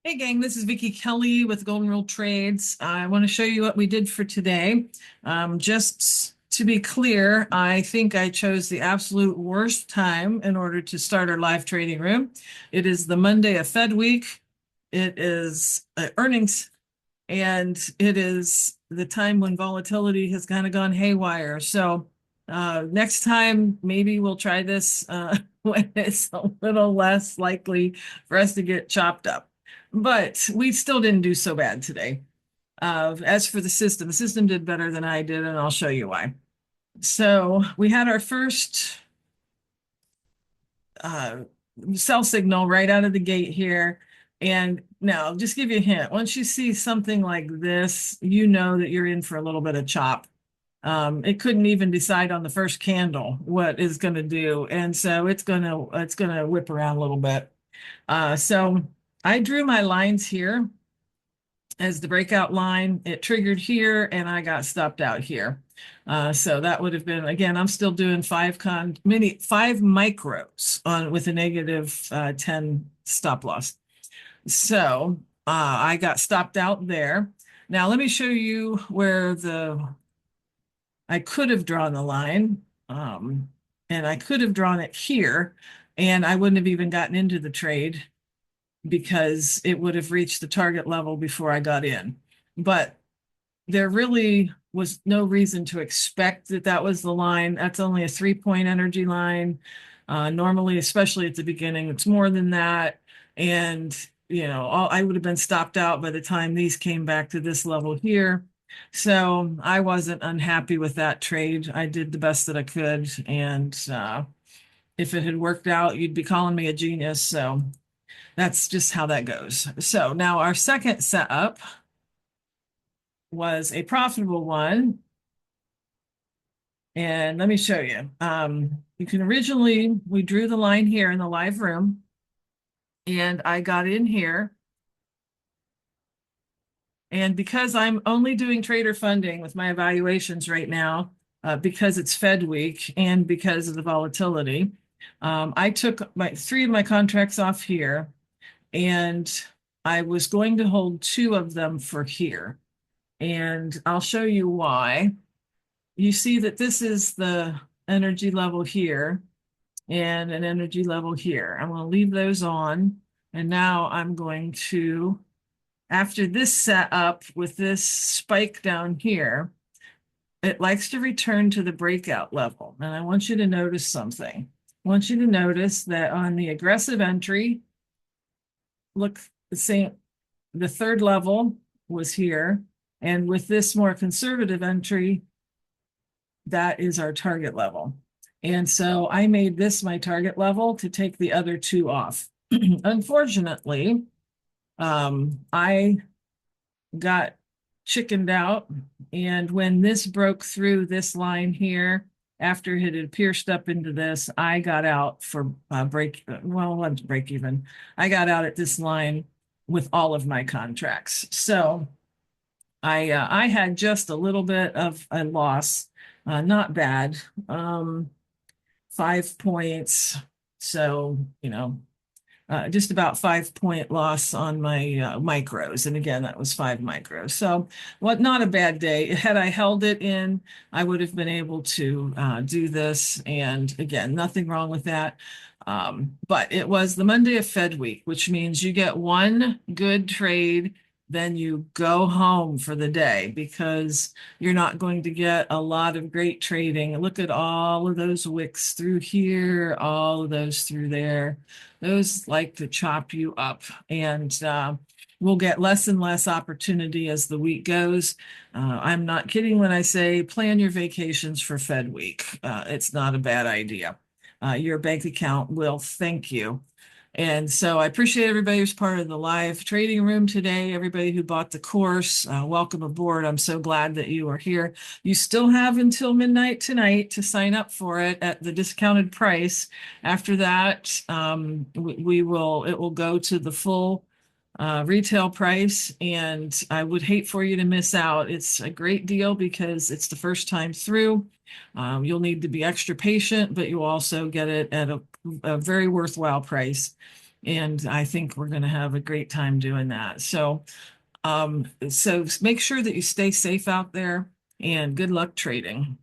Hey gang, this is Vicki Kelly with Golden Rule Trades. I want to show you what we did for today. Just to be clear, I think I chose the absolute worst time in order to start our live trading room. It is the Monday of Fed week. It is earnings, and it is the time when volatility has kind of gone haywire. So next time, maybe we'll try this when it's a little less likely for us to get chopped up. But we still didn't do so bad today. As for the system did better than I did, and I'll show you why. So we had our first sell signal right out of the gate here. And now, just give you a hint. Once you see something like this, you know that you're in for a little bit of chop. It couldn't even decide on the first candle what it's going to do, and so it's gonna whip around a little bit. So I drew my lines here as the breakout line. It triggered here, and I got stopped out here. So that would have been, again, I'm still doing 5 micros on with a negative 10 stop loss. So I got stopped out there. Now let me show you where I could have drawn the line, and I could have drawn it here, and I wouldn't have even gotten into the trade because it would have reached the target level before I got in. But there really was no reason to expect that that was the line. That's only a 3-point energy line. Normally, especially at the beginning, it's more than that. And, you know, I would have been stopped out by the time these came back to this level here. So I wasn't unhappy with that trade. I did the best that I could. And if it had worked out, you'd be calling me a genius. So that's just how that goes. So now our second setup was a profitable one. And let me show you. You can originally, we drew the line here in the live room, and I got in here. And because I'm only doing trader funding with my evaluations right now, because it's Fed week and because of the volatility, I took 3 of my contracts off here, and I was going to hold 2 of them for here. And I'll show you why. You see that this is the energy level here and an energy level here. I'm going to leave those on. And now I'm going to, after this setup with this spike down here, it likes to return to the breakout level. And I want you to notice something. I want you to notice that on the aggressive entry, look, the same, the third level was here. And with this more conservative entry, that is our target level. And so I made this my target level to take the other 2 off. Unfortunately, I got chickened out. And when this broke through this line here, after it had pierced up into this, I got out for break even. I got out at this line with all of my contracts. So I had just a little bit of a loss, not bad, 5 points. So, you know, just about 5-point loss on my micros. And again, that was 5 micros. So not a bad day. Had I held it in, I would have been able to do this. And again, nothing wrong with that. But it was the Monday of Fed week, which means you get one good trade, then you go home for the day because you're not going to get a lot of great trading. Look at all of those wicks through here, all of those through there. Those like to chop you up, and we'll get less and less opportunity as the week goes. I'm not kidding when I say plan your vacations for Fed week. It's not a bad idea. Your bank account will thank you. And so I appreciate everybody who's part of the live trading room today, everybody who bought the course. Welcome aboard. I'm so glad that you are here. You still have until midnight tonight to sign up for it at the discounted price. After that, it will go to the full retail price, and I would hate for you to miss out. It's a great deal because it's the first time through. You'll need to be extra patient, but you'll also get it at a very worthwhile price. And I think we're going to have a great time doing that. So make sure that you stay safe out there and good luck trading.